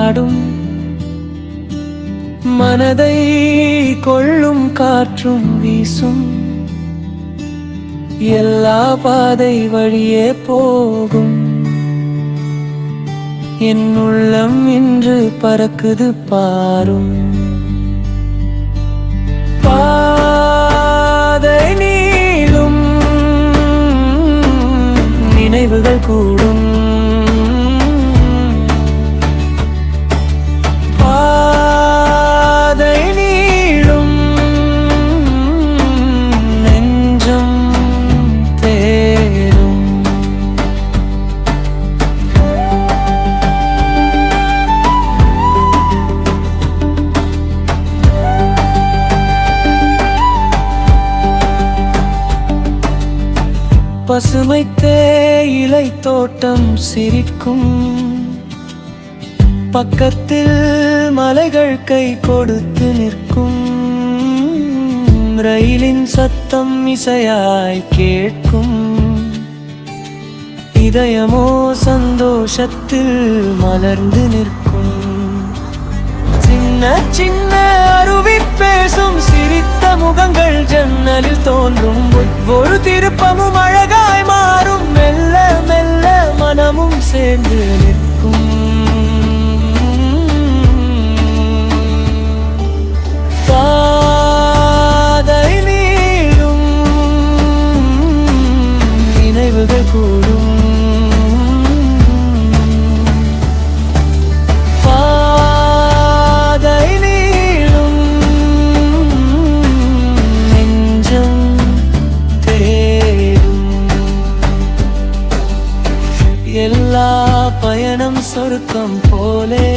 பாடும் மனதை கொள்ளும் காற்றும் வீசும் எல்லா பாதை வழியே போகும் என் உள்ளம் இன்று பறக்குது பாரும் பாதை நீளும் நினைவுகள் கூடும் பாதை நீளும் நெஞ்சம் தேடும் பசுமை தேயிலை தோட்டம் சிரிக்கும் பக்கத்தில் மலைகள் கை கொடுத்து நிற்கும் ரயிலின் சத்தம் இசையாய் கேட்கும் இதயமோ சந்தோஷத்தில் மலர்ந்து நிற்கும் சின்ன சின்ன அருவி பேசும் சிரித்த முகங்கள் ஜன்னலில் தோன்றும் ஒவ்வொரு திருப்பமும் அழகாய் மாறும் மெல்ல மெல்ல மனமும் சேர்ந்து நிற்கும் பாதை நீளும் நினைவுகள் கூடும் பாதை நீளும் நெஞ்சம் தேடும் எல்லா பயணம் சொர்க்கம் போலே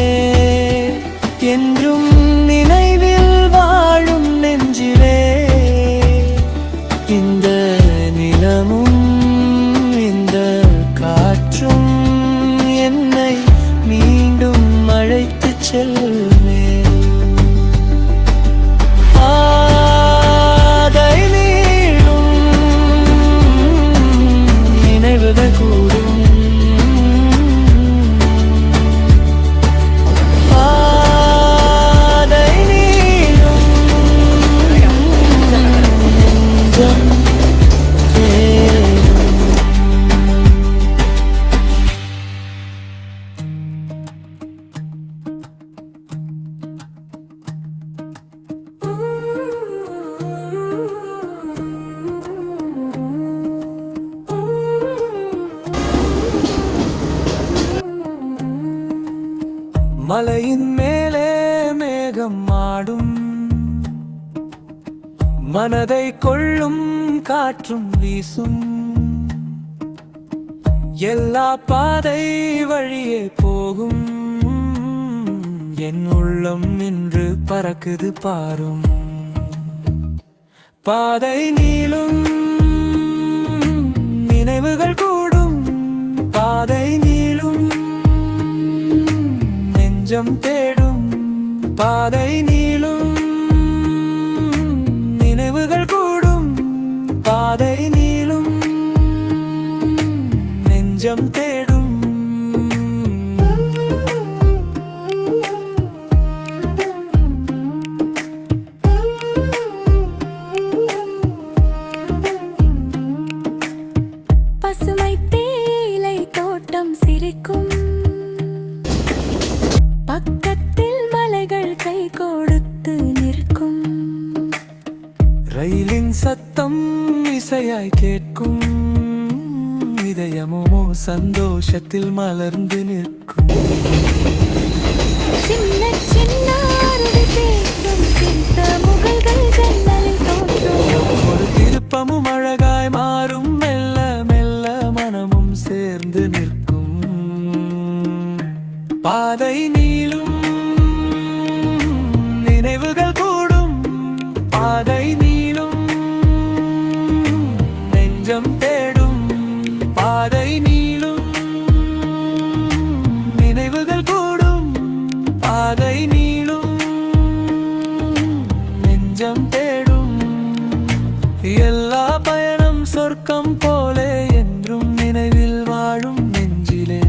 என்றும் நினைவில் வாழும் நெஞ்சிலே இந்த நிலமும் இந்த காற்றும் என்னை மீண்டும் அழைத்துச் செல்லுமே பாதை நீளும் நினைவுகள் கூடும் மலையின் மேலே மேகம் ஆடும் மனதை கொள்ளும் காற்றும் வீசும் எல்லா பாதை வழியே போகும் என் உள்ளம் இன்று பறக்குது பாரும் பாதை நீளும் நினைவுகள் கூடும் பாதை நீளும் நெஞ்சம் தேடும் பாதை நீளும் நினைவுகள் கூடும் பாதை நீளும் நெஞ்சம் தேடும் பசுமை தேயிலை தோட்டம் சிரிக்கும் பக்கத்தில் மலைகள் கை கொடுத்து நிற்கும் ரயிலின் சத்தம் இசையாய் கேட்கும் இதயமோ சந்தோஷத்தில் மலர்ந்து நிற்கும் சின்ன சின்ன அருவி பேசும் சிரித்த முகங்கள் ஜன்னலில் தோன்றும் ஒரு திருப்பமும் அழகாய் மாறும் மெல்ல மெல்ல மனமும் சேர்ந்து நிற்கும் பாதை நீளும் நினைவுகள் கூடும் பாதை நீளும் நெஞ்சம் தேடும் பாதை நீளும் நினைவுகள் கூடும் பாதை நீளும் நெஞ்சம் தேடும் எல்லா பயணம் சொர்க்கம் போலே என்றும் நினைவில் வாழும் நெஞ்சிலே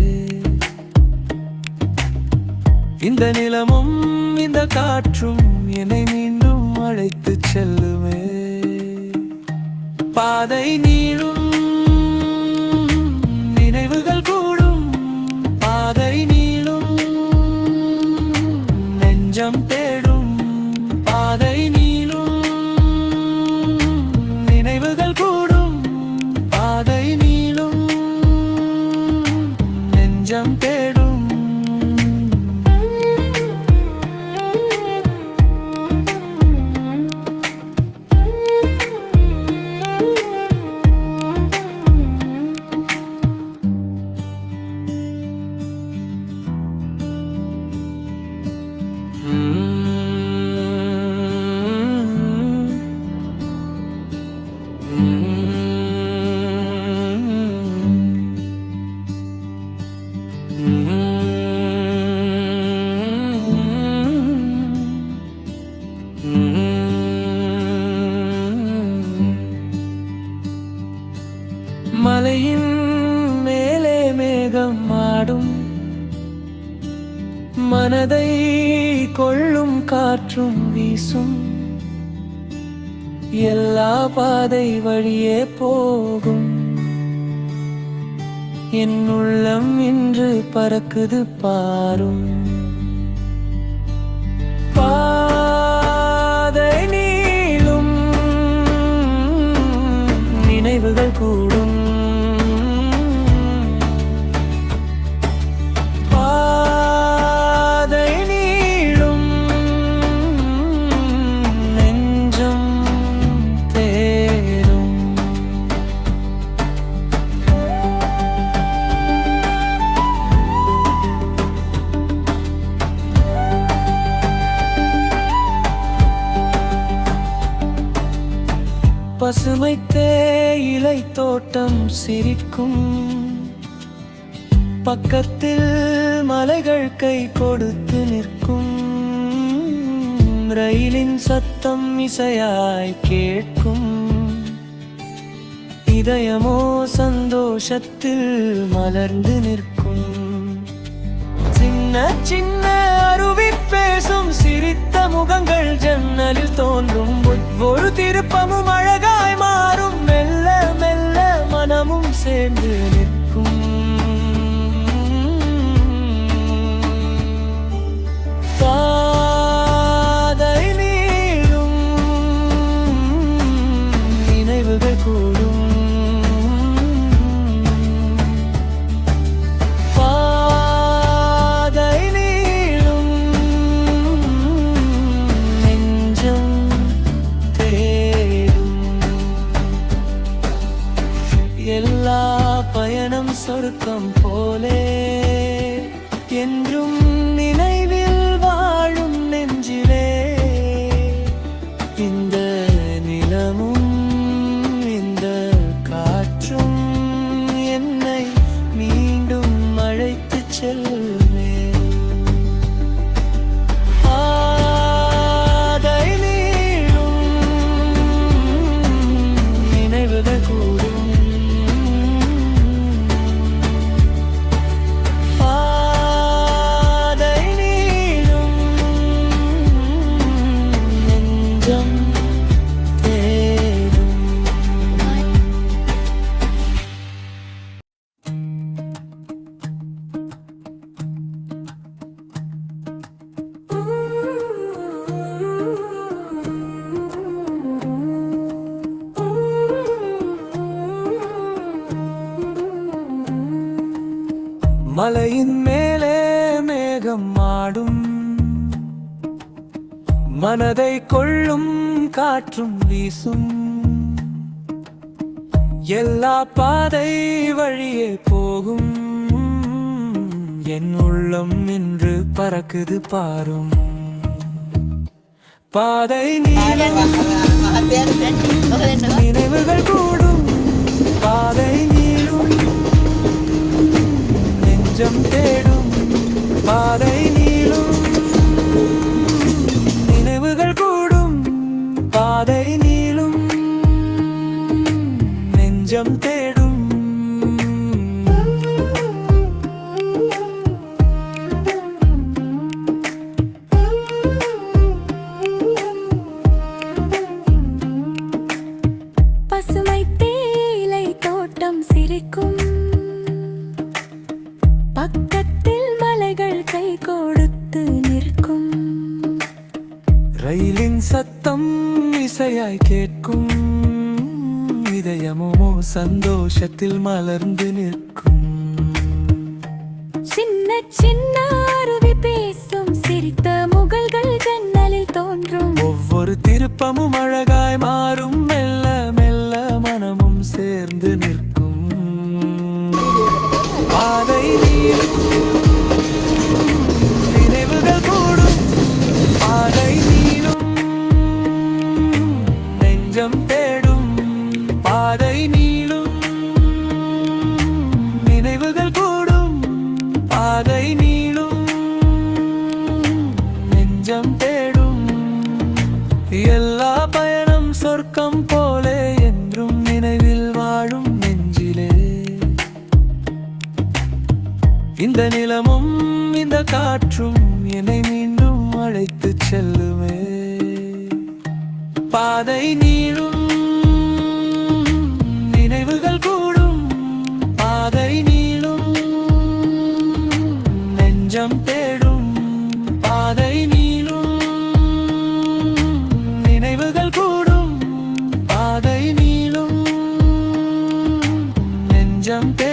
இந்த நிலமும் இந்த காற்றும் என்னை மீண்டும் அழைத்து செல்லுமே. பாதை நீளும் நினைவுகள் கூடும், பாதை நீளும் நெஞ்சம் தேடும், பாதை நீளும் நினைவுகள் கூடும், பாதை நீளும் நெஞ்சம் தேடும். மலையின் மேலே மேகம் ஆடும், மனதை கொள்ளும் காற்றும் வீசும், எல்லா பாதை வழியே போகும். என் உள்ளம் இன்று பறக்குது பாரும். பாதை நீளும் நினைவுகள் கூடும், பாதை நீளும் நெஞ்சம் தேடும். பசுமை தேயிலை தோட்டம் சிரிக்கும், பக்கத்தில் மலைகள் கை கொடுத்து நிற்கும், ரயிலின் சத்தம் இசையாய் கேட்கும், இதயமோ சந்தோஷத்தில் மலர்ந்து நிற்கும். சின்ன சின்ன அருவி பேசும், சிரித்த முகங்கள் ஜன்னலில் தோன்றும், ஒவ்வொரு திருப்பமும் அழகாய் மாறும், மெல்ல மெல்ல மனமும் சேர்ந்து நிற்கும். பாதை நீளும் நினைவுகள் கூடும், பாதை நீளும் நெஞ்சம் தேடும். எல்லா பயணம் சொர்க்கம் போலே என்றும் நினைவில் வாழும் நெஞ்சிலே. இந்த நிலமும் இந்த காற்றும் என்னை மீண்டும் அழைத்து செல்லுமே. பாதை நீளும் நினைவுகள் கூடும், பாதை நீளும் நெஞ்சம் தேடும். மலையின் மேலே மேகம் ஆடும், மனதை கொள்ளும் காற்றும் வீசும், எல்லா பாதை வழியே போகும், என் உள்ளம் இன்று பறக்குது பாரும். பாதை நீளும் நினைவுகள் கூடும், பாதை நீளும் நெஞ்சம் தேடும், பாதை நீளும் நினைவுகள் கூடும், பாதை நீளும் நெஞ்சம் தேடும். கொடுத்து நிற்கும். ரயிலின் சத்தம் இசையாய் கேட்கும், இதயமோ சந்தோஷத்தில் மலர்ந்து நிற்கும். சின்ன சின்ன அருவி பேசும், சிரித்த முகல்கள் ஜன்னலில் தோன்றும். ஒவ்வொரு திருப்பமும் அழகாய் மாறும், மெல்ல மெல்ல மனமும் சேர்ந்து நிற்கும். பாதை நீளும், நினைவுகள் கூடும். பாதை நீளும், நெஞ்சம் தேடும். பாதை நீளும், நினைவுகள் கூடும். பாதை நீளும், நெஞ்சம் தேடும். எல்லா பயணம் சொர்க்கம் போலே, என்றும் நினைவில் வாழும் நெஞ்சிலே. இந்த நிலமும் இந்த காற்றும் என்னை மீண்டும் அழைத்துச் செல்லுமே. பாதை நீளும், நினைவுகள் கூடும். பாதை நீளும், நெஞ்சம் தேடும். பாதை நீளும், நினைவுகள் கூடும். பாதை நீளும், நெஞ்சம் தேடும்.